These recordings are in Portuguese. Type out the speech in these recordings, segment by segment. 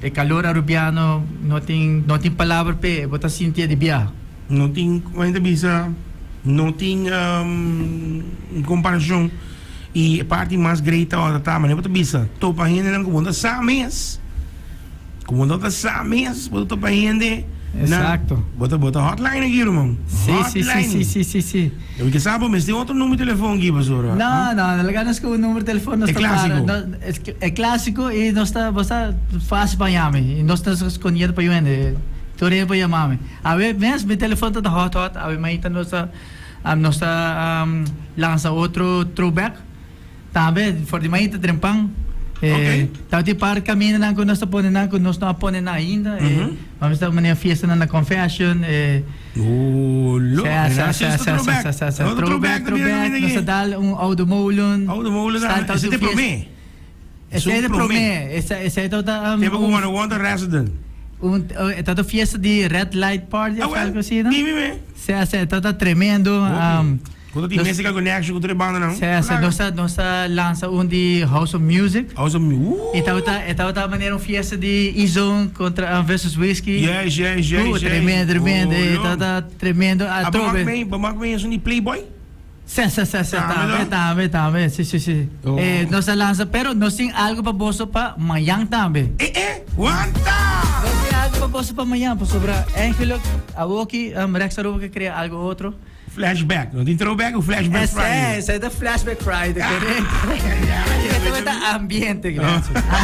E calor arubiano, não tem palavra pe, bota sentir de bia. Não tem, ainda bisa, não tem comparação. E a parte mais greita ó, tá, mas bota bisa, tô para rende não como sa mês. Como não tá sa mês, bota para rende. Exato. Bota hotline aqui, irmão. Sim. Eu que sabe, mas tem outro número de telefone aqui, basura. Não, nalaganas ko o número de telefone É clássico. É clássico e nós está fácil para chamar. E nós estamos escolhendo para ir. Torre para chamar. A ver, mesmo meu telefone está hot. A ver, mas nós está lança outro throwback. Também, for de manhã trempang. Então, de par caminho na nós está pondo na nós não põe na ainda. Vamos estar uma fiesta na confession. Throwback. Nós dá automolen. Esse é promê. Esse é promê. Esse é toda. Tipo como uma Wonder Resident. Toda fiesta de red light party, algo assim, não? Sim. Toda tremendo. Quando tem música connection com o banda, não? Nós lança de House of Music. E então tá maneira fiesta de Izon contra versus Whiskey. Yes. Tremendo. Tá tremendo. Bamak bem de Playboy? Também. Sim. Nós lança, pero nós tem algo para bolso para amanhã também. Wanta! Nós tem algo para bolso para amanhã, para sobrar. Angelo, a Woki, Rex Aruba que cria algo outro. Flashback, não tem throwback ou flashback Friday? Esse é da Flashback Friday, correto? Esse é ambiente,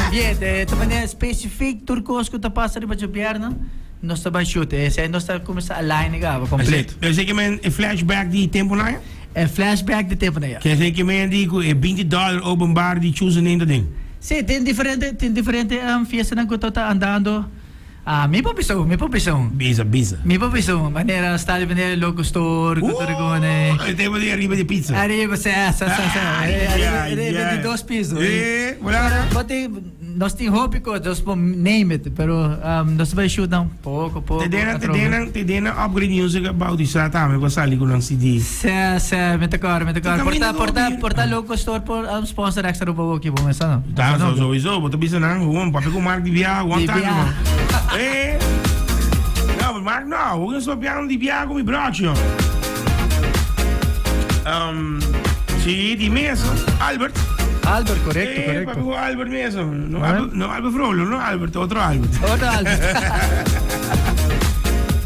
ambiente. Também é específico, turcos que está passando para o não? Nós estamos shoot, esse é nós estamos começando a line completo. Eu sei que é flashback de tempo lá? É flashback de tempo lá. Quer dizer que é $20 openbaar de choose nem do ding? Sim, tem diferente fiesta na que está andando. Mi popison. Bisa. Mi popison. Maneira, style maneira logo store, Cotorigone. Tempo de arriba de pizza. Arriba, arriba de 2 pisos. Wala. Nós temos hope que nós vamos name it, pero nós vai shoot não pouco. Te dena upgrade music about this time, eu sali com um CD. Me tocar. Porta logo store por sponsor extra rubo aqui, bom essa não. Tá, sowieso, bota bisa não, papi com marca de viagem, one time. Não, mas Mark não, eu estou piano de viagem com meu broche. Sim, de mesa, Albert, correto. Papi com Albert mesmo. Não Albert Frollo, não Albert, outro Albert.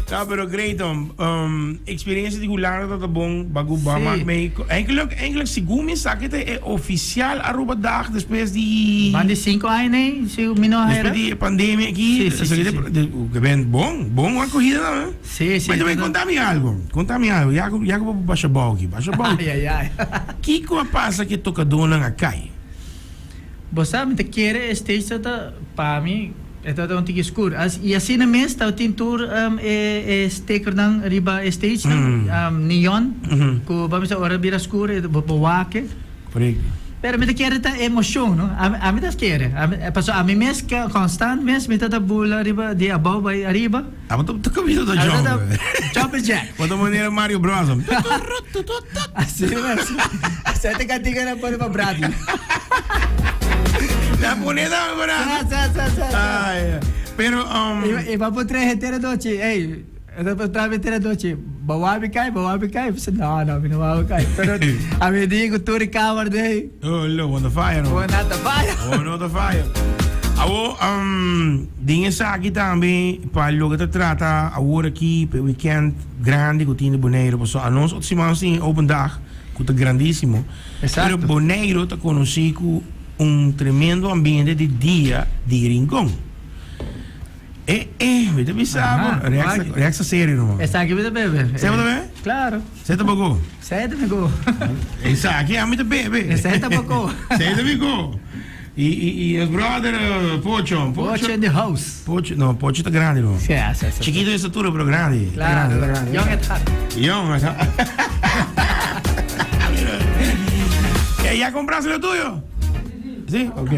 Tá, pero great experiência de gular tá bom, bagu ba mak me. Eigenlijk segundo saque é oficial aruba dag depois de Van de 5 anos, né? Se o menino era. Depois de pandemia aqui, que bem bom uma corrida não, né? Sim. Mas também conta-me algo. Jacob Bachabal. Ai. Que passa que tocador na cai? Você me quer stage para mim. Ito ang tigi score. E assim na mes tao tintur sticker ng riba stage neon ko ba sa ora bira score bawake. Correct. Pero me quer ta emotion, no? A me das quer. Paso a me mes constant mes me ta bula riba de above by arriba. Amo to caminho do John. Jump jack. Quando maneira Mario Bros. Assim mesmo. Você tem que tirar na para Bradley. La moneda, ¿verdad? Pero, iba por 3 heteros doce. Ey, ito por 3 heteros doce. Bawabi kai. No, binawabi kai. Pero, a mí digo, tú recover de. Oh, look, on the fire. On the fire. Awo, dingen sa aqui também, para logo te trata, agora aqui, para weekend grande, que tinha Bonaire, so anons otsimans in open dag, que tá grandíssimo. Exato. Pero Bonaire tá conhecido tremendo ambiente de dia de rincón. Vete pisar, reaxa sério, não? Essa aqui vete bebe. Você vai ver? Claro. Você tá bom? Você tá bom. Essa aqui é muito bebe. Você tá bom. Você tá bom. E os brother Pocho in the house. Pocho tá grande, não? Sim. Chiquito de estatura, pero grande. Claro. Young at heart. ¿Ya compraste lo tuyo? Sí, ok,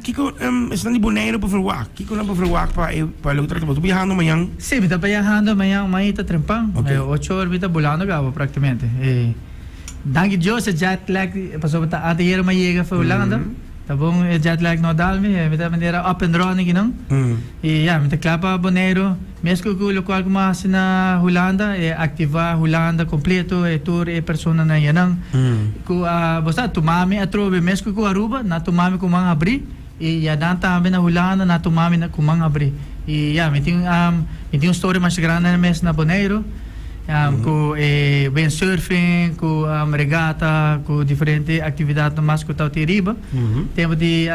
Kiko, estão de Bonaire para verwacht. Kiko na para verwacht para lo que trata. Tu viajando amanhã? Sim, está viajando amanhã está trempang. 8 horas está volando gabo praticamente. Danke Dios, jet lag, pasó ata ayer me llega fue volando. Tabong jet lag no dalmi, mita manera up and running ginang. E mita klapa Bonaire, mesmo que o local como na Holanda, activar Holanda completo, tour persona na yanang. Ku basta tumami atrobe mesmo que Aruba, na tumami kumang abri, e yadan também na Holanda na tumami na kumang abri. E tem story mais grande na mes na Bonaire. Com windsurfing, com regata, com diferentes atividades mais que tao riba. Temos de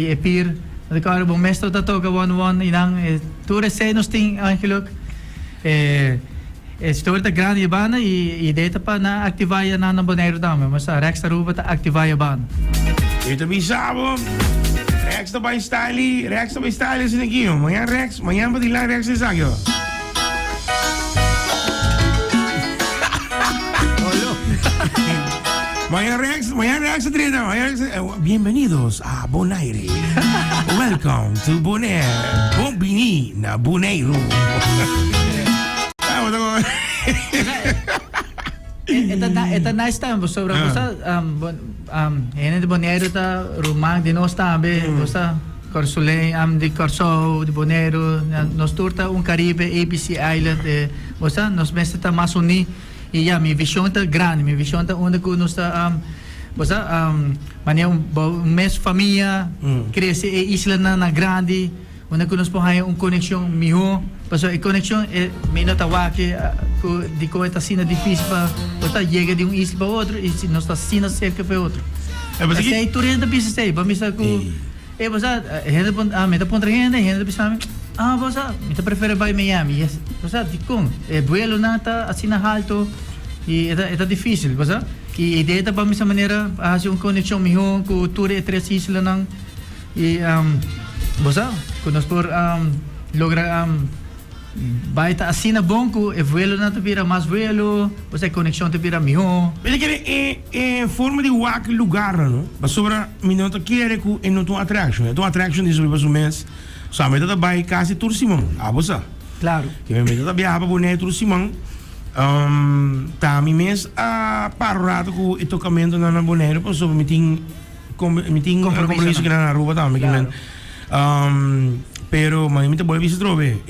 epir, de cara bom mestre da toca one inang tour senos ting angeluk. Story ta grande bana e data pa na ativar na Bonaire dame, mas a Rex Aruba ta ativar bana. Ito bisabo. Rex ta by style sin aqui. Manhã pa dilang Rex sa aqui. Mañana Rex Trina, bienvenidos a Bonaire. Welcome to Bonaire. Bombini na Bonaire. Ita nice time, sobra basta de Bonaire ta rumang de nós tambe, basta Corsolé, de Corso, de Bonaire, nos turta Caribe, ABC Island, basta nos mestre ta mais uni. E minha visão tá grande, minha visão tá onde que nós tá mania mês família cresce isla na grande, onde que nós podemos conexão melhor, porque a conexão é menos tawake, de coisa assim difícil para você chega de isla para outro e nós tá assim cerca para outro. Mas aí turista precisa ser, para mim está com você gente ponta gente precisa você me prefere vai Miami, yes. Você dicom, vuelo nata assim na alto e é difícil, você? E ideia para mim essa maneira fazer uma conexão melhor com tour e três islas não e você quando por logra vai estar assim na bom com o vuelo nata vira mais vuelo, você conexão te vira melhor. Mas é forma de walk lugar, não? Mas sobre minuto querer com é não tua attraction diz sobre o mês. Sabe, eu vai quase tur Simão, você? Claro. Que me meta viajar para Bonaire tur Simão. Tá mi mês a parado com o tocamento na Bonaire, por sobre meeting compromisso que na Aruba também, pero mas me boleh bisa trobe.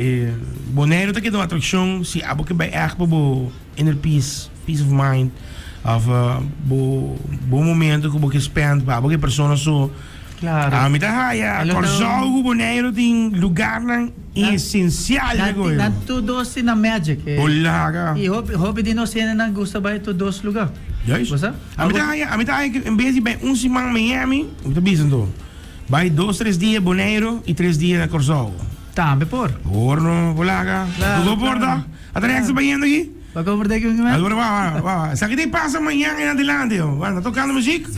Bonaire tá que uma atração, se abo que vai echt bo inner peace of mind, of bom momento que você spend, para que persona so. Claro. A mita haya, Corso Bonaire tem lugar essencial agora. Na tudo se na magic. Olha. E hobby de nós é na gusta vai to dos lugar. Yes. A mita haya em vez de um semana Miami, mita bisando. Vai 2-3 dias Bonaire e 3 dias na Corso. Tambe por. Porno, olaga. Tudo porta. Até que vai indo aqui. Vai por daqui com mim. Agora vai. Sabe que tem passa amanhã em adelante, vai, tá tocando música.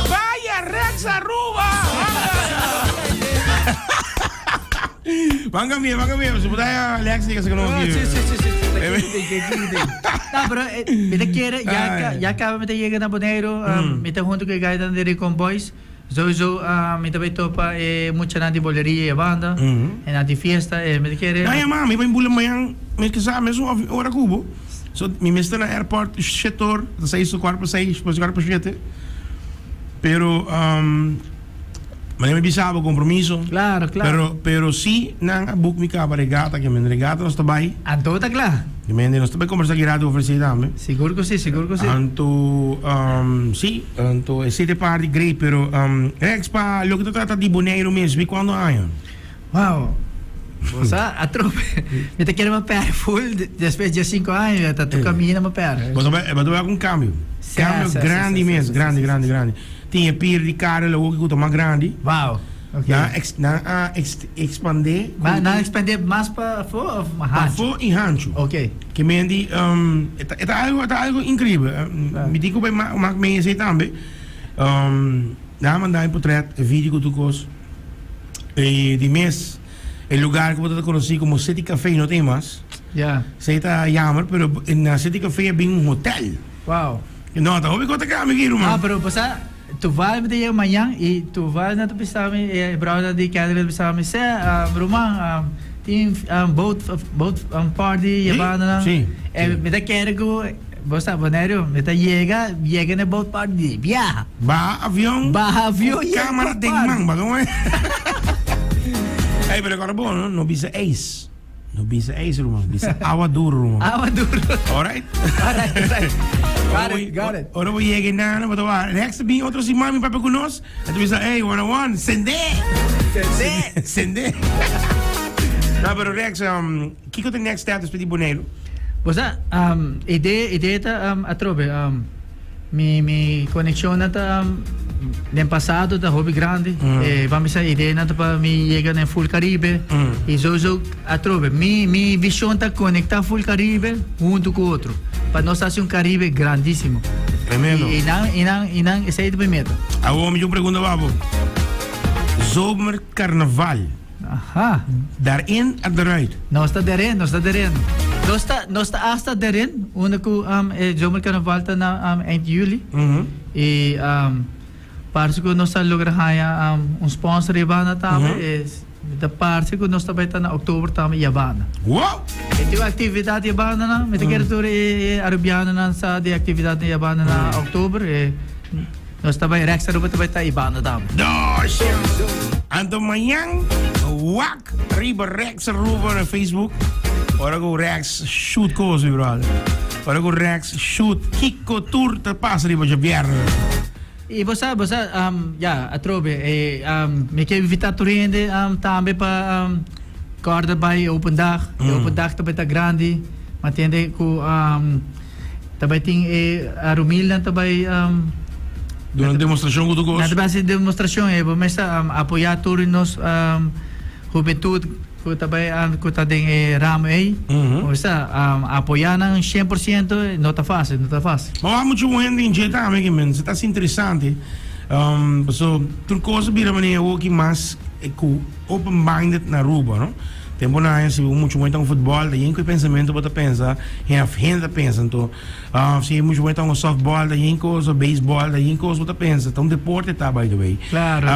Vaya Rex Aruba! Vanga mia, se puder Alex diga se que não ouviu. Tá, pero me quer já acaba me chega na Bonaire, me tá junto com a gaita de Convoys. Sowieso me também topa muita na de boleria e banda, e na de fiesta, me quer. Ai, mami, vai embula amanhã, me que sabe mesmo hora cubo. So, me mesta na airport setor, 6:45, 4:7. Pero mas me bisaba compromisso. Claro. Pero si nang book mi ka regata que me regata nos tabay. Anto tá claro. Que me nos tabay conversar girado oferecer dame. Seguro que sí. Anto sí, anto esse party great, pero Rex pa lo que tu trata de Bonaire mesmo quando aia. Wow. Você a tropa. Me te quer uma pé full depois de 5 anos, tá tu caminho uma pé. Mas vai com cambio. Cambio grande mesmo, grande. Tinha pir de cara logo que toma grande. Wow. Okay. Expandir. Na expandir mais para fora ou rancho? Para e rancho. Ok. Que me andi é algo incrível. Me digo bem mais me esse também. Na mandar em portrait vídeo que tu cos. E de mês o lugar que você conhece como City Café não tem mais. Yeah. Sei tá jammer, pero na City Café é bem um hotel. Wow. Não, tá ouvindo conta cá, amigo, mano. Pero você tu vai me ter amanhã e tu vai na tu pensar me brother de Canada pensar me se Roman tem boat party e banda. Sim. Me da quero go Basta, Bonaire, meta llega na boat party, viaja. Ba avião. Baja avião e Câmara tem mang, bagão é. Hey, pero agora bom, não bisa ace. Não bisa ace, irmão. Bisa awa duro, irmão. Ah, maduro. Alright? Alright. Got it. Ora we llegue na, no bato va. Next be outro si mami papi conos. At bisa, hey, 101, sende. Sende. No, pero Rex, kiko the next step después de Bonaire. Basta, ideia ta atrobe, mi conexão na ta no passado ta hobby grande, vamos a ideia na ta para mi chega na full Caribe, e so atrobe, mi visão ta conectar full Caribe junto com outro, para nós fazer Caribe grandíssimo. Tremendo. E não, essa é a primeira. Ah, vou me pergunta, babo. Zomer Carnaval. Aha. Daarin en eruit. Nós está deren. Nós está hasta deren, único zomer carnaval ta na end juli. E parece que nós está logrando sponsor Yavana também. Da parte que nós também está na outubro também Yavana. Wow! E tem atividade Yavana na, me quero dizer arabiana na sa de atividade Yavana na outubro. Nós também Rex Aruba também está Yavana também. Dois! Anto manhã, wak, riba Rex Aruba na Facebook. Ora go Rex shoot coisa, brother. Ora go Rex shoot Kiko Tour ta passa riba Javier. E você, atrobe, me quer invitar turende também para corda by open dag. Open dag também tá grande, mas tende com também tem a Rumilna também Durante demonstração com tu gosto. na base de demonstração mas apoiar todos juventude que também que tá tem ramo aí. Você apoiar não 100% não tá fácil. Mas há muito gente em jeito também, men. Isso tá interessante. So, tur coisa vira maneira que mais open-minded na Aruba, não? Tempo na se muito muito um futebol, daí que pensamento bota pensa, e a gente pensa então, se muito muito um softball, daí coisa baseball, daí coisa bota pensa, então deporte tá by the way. Claro.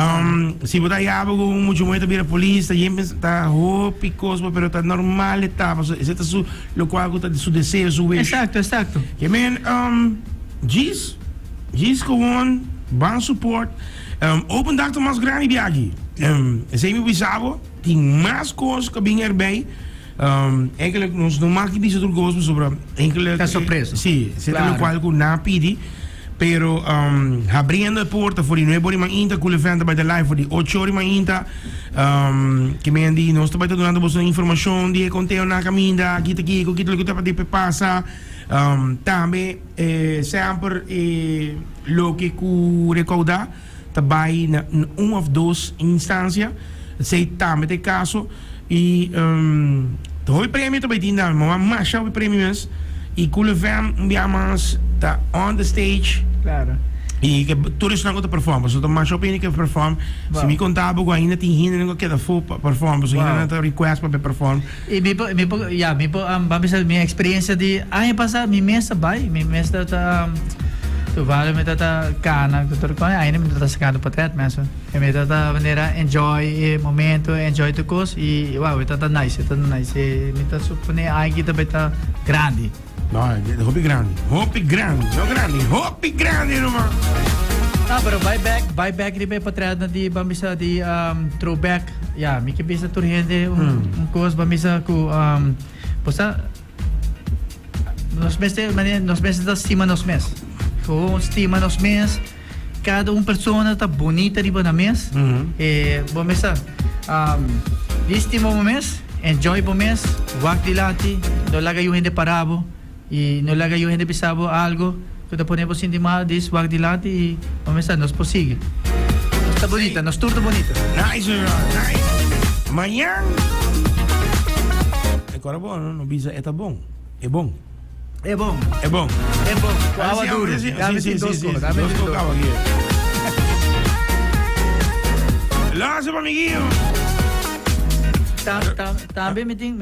Se botar yabo muito muito vira polícia, daí pensa tá hope coisa, pero tá normal tá, isso tá su lo qual tá de su desejo, su wish. Exacto. Que man, G's gewoon, ban support, open dag Thomas Grani biagi. Sei me bisavo, tem mais coisas que vêm erbij. Eigenlijk, nós não marcamos isso tudo gosto sobre eigenlijk. Tá surpresa. Sim, se tá no qual que não pedi, pero abrindo a porta for die nueve man inta, coole venda bij de live voor die 8 horas man inta, que me andi, nós também tá dando boa informação, die contém na caminha, kita kiko, kita lo que tá para de passa. Também sempre lo que ku recordar também na of those instâncias, sei também tem caso e o prêmio também tem mas mais o prêmio mesmo e coole van mas tá on the stage. Claro. E que todos não gostam performance, so mais o que perform, se me contava que ainda tem ainda não quer full performance, so ainda não tem request para perform. E vamos a minha experiência de ano passado, minha mesa tá tu vale me tá cana, tu tô ainda me tá sacando para trás, mas me tá maneira enjoy momento, enjoy the course e wow, tá nice, me tá supone aí que também tá grande. Não, hope grande, irmão. Pero buyback di para trás na di bamisa di throwback. Me que bisa turhende course bamisa ku posa nos meses da estima nos mes. Com estima nos mes, cada persona tá bonita riba na mes. Bamisa estima o mes, enjoy o mes, wag dilati, no laga yung hindi parabo. E no laga yung hindi pisabo algo que ponemos em cima disso, wag dilante e vamos a nos posigue. Está bonita, nos turta bonita. Nice, nice. Amanhã. Agora bom, não bisa é bom. É bom. É bom. É bom. É bom. Água dura. Dá-me dois colos. Lança para amiguinho. Também me tem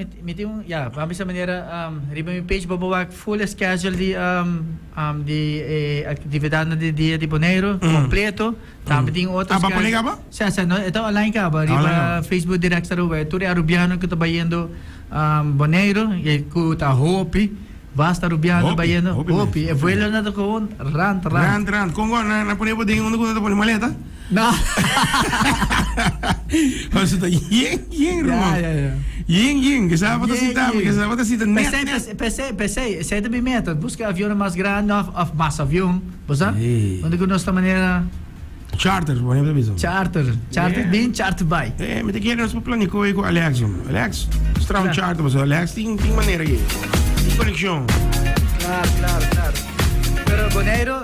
vamos a maneira riba mi page babawak full schedule de atividade de dia de Bonaire completo. Também tem outros. Para poner ba? Sim, não, ito online ka ba? Riba Facebook direct sa ruwa. Turi arubiano que tá indo Bonaire e que tá hopi Basta rubiano Hopi, bayano. hopi, Hopi. man. E vuelo na to ko rant. Rand. Kung na pone po din uno ko na po maleta. Na. Kasi ta yeng Roman. Ja. Yeng, kasama ta si Tami, kasama ta si net. PC, sai da bimeta. Busca avião mais grande of mas avião. Bosa? Hey. Onde que nós esta maneira Charter, wanneer heb je zo? charter Yeah. bem, charter by. Met de keer ons plan ko ko Alex. Alex, strong Ja. charter was Alex, ting maneira hier. Die connexion. Claro. Pero Boneiro,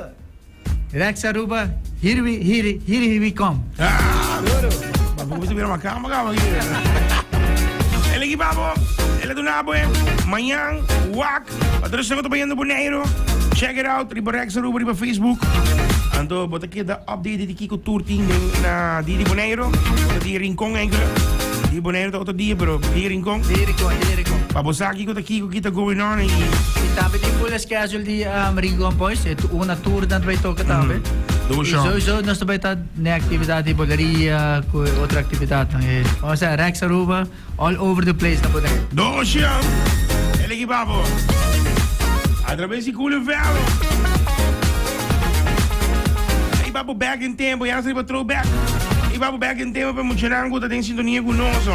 Rex Aruba, here we come. Ah, vamos ver uma câmera aqui. Ele aqui babo, ele do nabo, manhã, wak, atrás de nós no Boneiro. Check it out, riba Rex Aruba riba Facebook. Anto, bota aqui da update di Kiko Tour team na di Boneiro, di Rincon enkele. Di Boneiro tot die bro, di Rincon. Here we come. Babosaki ko ta Kiko kita going on. Tabi di full schedule di Ringo Boys, e una tour na vai toca tabi. Doe show. Sowieso nós também tá na atividade de boleria, com outra atividade também. Ou seja, Rex Aruba all over the place na Boneiro. Doe show. Ele aqui babo. Através de coole velo. Ibabu back in tempo, ja, ze throwback. Ibabu back in tempo, para Mucharango, dat in sintonia com nós.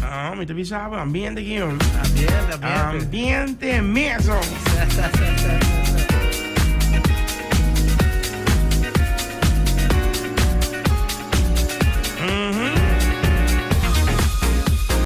Ah, me te avisava, ambiente aqui. Ambiente. Ambiente mesmo.